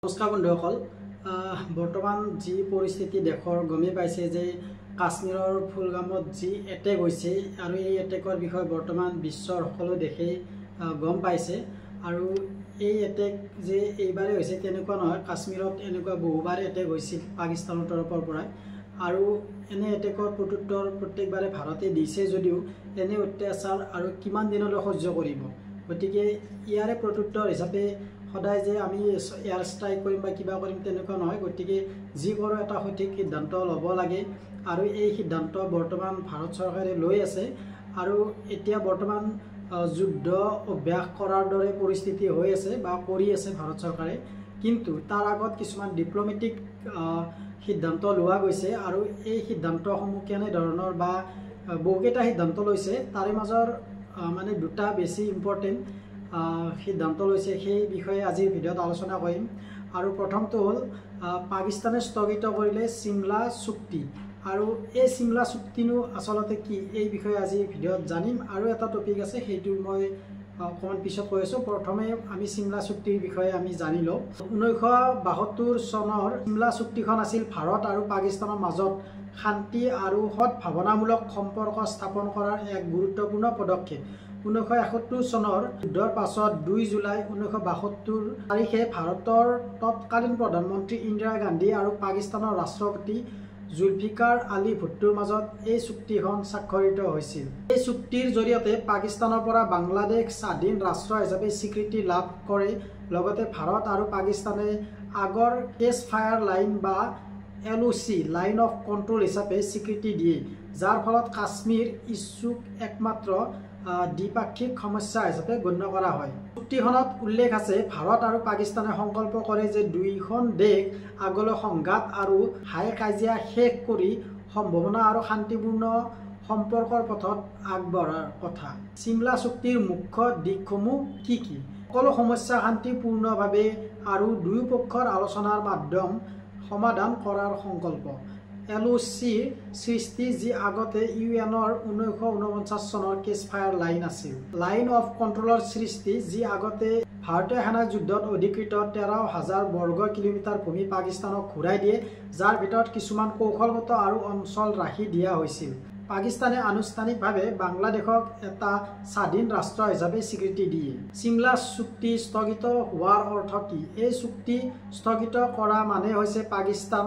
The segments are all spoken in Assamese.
নমস্কাৰ বন্ধুসকল বৰ্তমান যি পৰিস্থিতি দেশৰ গমে পাইছে যে কাশ্মীৰৰ ফুলগামত যি এটেক হৈছে আৰু এই এটেকৰ বিষয়ে বৰ্তমান বিশ্বৰ সকলো দেশে গম পাইছে আৰু এই এটেক যে এইবাৰে হৈছে তেনেকুৱা নহয় কাশ্মীৰত এনেকুৱা বহুবাৰ এটেক হৈছিল পাকিস্তানৰ তৰফৰ পৰা আৰু এনে এটেকৰ প্ৰত্যুত্তৰ প্ৰত্যেকবাৰে ভাৰতে দিছে যদিও এনে অত্যাচাৰ আৰু কিমান দিনলৈ সহ্য কৰিব গতিকে ইয়াৰে প্ৰত্যুত্তৰ হিচাপে সদায় যে আমি এয়াৰ ষ্ট্ৰাইক কৰিম বা কিবা কৰিম তেনেকুৱা নহয় গতিকে যি কৰোঁ এটা সঠিক সিদ্ধান্ত ল'ব লাগে আৰু এই সিদ্ধান্ত বৰ্তমান ভাৰত চৰকাৰে লৈ আছে আৰু এতিয়া বৰ্তমান যুদ্ধ অভ্যাস কৰাৰ দৰে পৰিস্থিতি হৈ আছে বা কৰি আছে ভাৰত চৰকাৰে কিন্তু তাৰ আগত কিছুমান ডিপ্ল'মেটিক সিদ্ধান্ত লোৱা গৈছে আৰু এই সিদ্ধান্তসমূহ কেনেধৰণৰ বা বহুকেইটা সিদ্ধান্ত লৈছে তাৰে মাজৰ মানে দুটা বেছি ইম্পৰ্টেণ্ট সিদ্ধান্ত লৈছে সেই বিষয়ে আজিৰ ভিডিঅ'ত আলোচনা কৰিম আৰু প্ৰথমটো হ'ল পাকিস্তানে স্থগিত কৰিলে চিমলা চুক্তি আৰু এই চিমলা চুক্তিনো আচলতে কি এই বিষয়ে আজি ভিডিঅ'ত জানিম আৰু এটা টপিক আছে সেইটো মই অকণমান পিছত কৈ আছোঁ প্ৰথমে আমি চিমলা চুক্তিৰ বিষয়ে আমি জানি লওঁ 1972 চনৰ চিমলা চুক্তিখন আছিল ভাৰত আৰু পাকিস্তানৰ মাজত শান্তি আৰু সদ্ভাৱনামূলক সম্পৰ্ক স্থাপন কৰাৰ এক গুৰুত্বপূৰ্ণ পদক্ষেপ 1971 চনৰ যুদ্ধৰ পাছত 2 জুলাই 1972 তাৰিখে ভাৰতৰ তৎকালীন প্ৰধানমন্ত্ৰী ইন্দিৰা গান্ধী আৰু পাকিস্তানৰ ৰাষ্ট্ৰপতি জুলফিকাৰ আলী ভুট্টোৰ মাজত এই চুক্তিখন স্বাক্ষৰিত হৈছিল এই চুক্তিৰ জৰিয়তে পাকিস্তানৰ পৰা বাংলাদেশ স্বাধীন ৰাষ্ট্ৰ হিচাপে স্বীকৃতি লাভ কৰে লগতে ভাৰত আৰু পাকিস্তানে আগৰ কেছ ফায়াৰ লাইন বা LOC লাইন অফ কণ্ট্ৰোল হিচাপে স্বীকৃতি দিয়ে যাৰ ফলত কাশ্মীৰ ইছ্যুক একমাত্ৰ দ্বিপাক্ষিক সমস্যা হিচাপে গণ্য কৰা হয় চুক্তিখনত উল্লেখ আছে ভাৰত আৰু পাকিস্তানে সংকল্প কৰে যে দুইখন দেশ আগলৈ সংঘাত আৰু হাই কাজিয়া শেষ কৰি সম্ভাৱনা আৰু শান্তিপূৰ্ণ সম্পৰ্কৰ পথত আগবঢ়াৰ কথা চিমলা চুক্তিৰ মুখ্য দিশসমূহ কি কি সকলো সমস্যা শান্তিপূৰ্ণভাৱে আৰু দুয়োপক্ষৰ আলোচনাৰ মাধ্যম সমাধান কৰাৰ সংকল্প LOC সৃষ্টি যি আগতে UN-ৰ 1949 চনৰ কেছ ফায়াৰ লাইন আছিল লাইন অফ কণ্ট্ৰোলৰ সৃষ্টি যি আগতে ভাৰতীয় সেনা যুদ্ধত অধিকৃত 13,000 বৰ্গ কিলোমিটাৰ ভূমি পাকিস্তানক ঘূৰাই দিয়ে যাৰ ভিতৰত কিছুমান কৌশলগত আৰু অঞ্চল ৰাখি দিয়া হৈছিল পাকিস্তানে আনুষ্ঠানিকভাৱে বাংলাদেশক এটা স্বাধীন ৰাষ্ট্ৰ হিচাপে স্বীকৃতি দিয়ে চিমলা চুক্তি স্থগিত হোৱাৰ অৰ্থ কি এই চুক্তি স্থগিত কৰা মানে হৈছে পাকিস্তান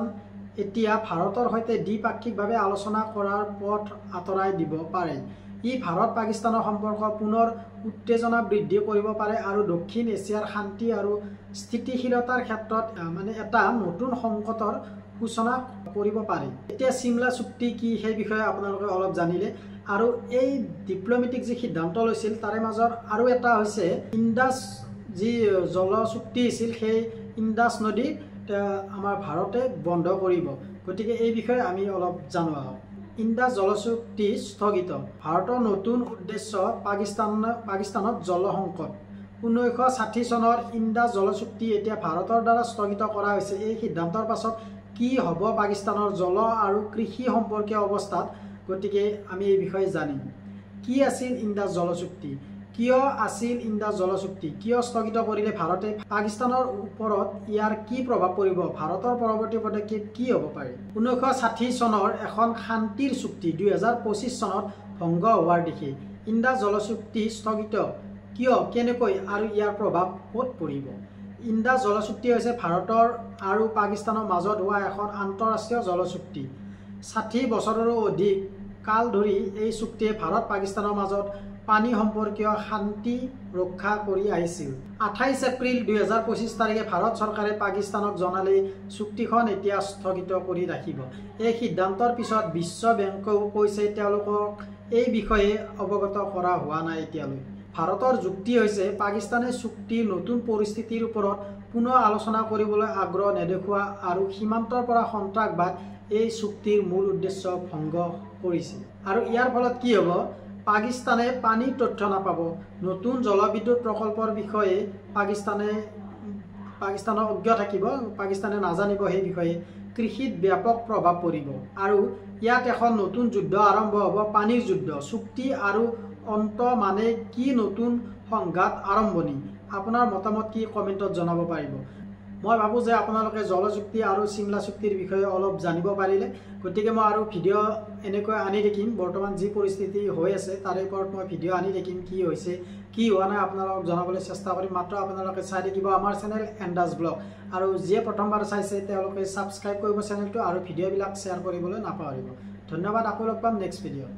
এতিয়া ভাৰতৰ সৈতে দ্বিপাক্ষিকভাৱে আলোচনা কৰাৰ পথ আঁতৰাই দিব পাৰে ই ভাৰত পাকিস্তানৰ সম্পৰ্ক পুনৰ উত্তেজনা বৃদ্ধি কৰিব পাৰে আৰু দক্ষিণ এছিয়াৰ শান্তি আৰু স্থিতিশীলতাৰ ক্ষেত্ৰত মানে এটা নতুন সংকটৰ সূচনা কৰিব পাৰে এতিয়া চিমলা চুক্তি কি সেই বিষয়ে আপোনালোকে অলপ জানিলে আৰু এই ডিপ্ল'মেটিক যি সিদ্ধান্ত লৈছিল তাৰে মাজৰ আৰু এটা হৈছে ইণ্ডাছ যি জল চুক্তি আছিল সেই ইণ্ডাছ নদী আমাৰ ভাৰতে বন্ধ কৰিব গতিকে এই বিষয়ে আমি অলপ জানো আহক ইণ্ডাছ জলচুক্তি স্থগিত ভাৰতৰ নতুন উদ্দেশ্য পাকিস্তানত জল সংকট 1960 চনৰ ইণ্ডাছ জলচুক্তি এতিয়া ভাৰতৰ দ্বাৰা স্থগিত কৰা হৈছে এই সিদ্ধান্তৰ পাছত কি হ'ব পাকিস্তানৰ জল আৰু কৃষি সম্পৰ্কীয় অৱস্থাত গতিকে আমি এই বিষয়ে জানিম কি আছিল ইণ্ডাছ জলচুক্তি কিয় আছিল ইণ্ডাছ জলচুক্তি কিয় স্থগিত কৰিলে ভাৰতে পাকিস্তানৰ ওপৰত ইয়াৰ কি প্ৰভাৱ পৰিব ভাৰতৰ পৰৱৰ্তী পদক্ষেপ কি হ'ব পাৰে 1960 চনৰ এখন শান্তিৰ চুক্তি 2025 চনত ভংগ হোৱাৰ দিশে ইণ্ডাছ জলচুক্তি স্থগিত কিয় কেনেকৈ আৰু ইয়াৰ প্ৰভাৱ ক'ত পৰিব ইণ্ডাছ জলচুক্তি হৈছে ভাৰতৰ আৰু পাকিস্তানৰ মাজত হোৱা এখন আন্তঃৰাষ্ট্ৰীয় জলচুক্তি 60 বছৰৰো অধিক কাল ধৰি এই চুক্তিয়ে ভাৰত পাকিস্তানৰ মাজত পানী সম্পৰ্কীয় শান্তি ৰক্ষা কৰি আহিছিল 28 এপ্ৰিল 2025 তাৰিখে ভাৰত চৰকাৰে পাকিস্তানক জনালে চুক্তিখন এতিয়া স্থগিত কৰি ৰাখিব এই সিদ্ধান্তৰ পিছত বিশ্ব বেংকেও কৈছে তেওঁলোকক এই বিষয়ে অৱগত কৰা হোৱা নাই এতিয়ালৈ ভাৰতৰ যুক্তি হৈছে পাকিস্তানে চুক্তিৰ নতুন পৰিস্থিতিৰ ওপৰত পুনৰ আলোচনা কৰিবলৈ আগ্ৰহ নেদেখুওৱা আৰু সীমান্তৰ পৰা সন্ত্ৰাসবাদ এই চুক্তিৰ মূল উদ্দেশ্য ভংগ কৰিছে আৰু ইয়াৰ ফলত কি হ'ব পাকিস্তানে পানীৰ তথ্য নাপাব নতুন জলবিদ্যুৎ প্ৰকল্পৰ বিষয়ে পাকিস্তানৰ অজ্ঞ থাকিব পাকিস্তানে নাজানিব সেই বিষয়ে কৃষিত ব্যাপক প্ৰভাৱ পৰিব আৰু ইয়াত এখন নতুন যুদ্ধ আৰম্ভ হ'ব পানীৰ যুদ্ধ চুক্তি আৰু অন্ত মানে কি নতুন সংঘাত আৰম্ভণি আপোনাৰ মতামত কি কমেন্টত জনাব পাৰিব মই ভাবোঁ যে আপোনালোকে জলচুক্তি আৰু চিমলা চুক্তিৰ বিষয়ে অলপ জানিব পাৰিলে, গতিকে মই আৰু ভিডিঅ' এনেকৈ আনি থাকিম। বৰ্তমান যি পৰিস্থিতি হৈ আছে তাৰে ওপৰত মই ভিডিঅ' আনি থাকিম, কি হৈছে কি হোৱা নাই আপোনালোকক জনাবলৈ চেষ্টা কৰিম। মাত্ৰ আপোনালোকে চাই থাকিব আমাৰ চেনেল এণ্ডাছ ব্লগ, আৰু যিয়ে প্ৰথমবাৰ চাইছে তেওঁলোকে ছাবস্ক্ৰাইব কৰিব চেনেলটো আৰু ভিডিঅ'বিলাক শ্বেয়াৰ কৰিবলৈ নাপাহৰিব। ধন্যবাদ, আকৌ লগ পাম নেক্সট ভিডিঅ'।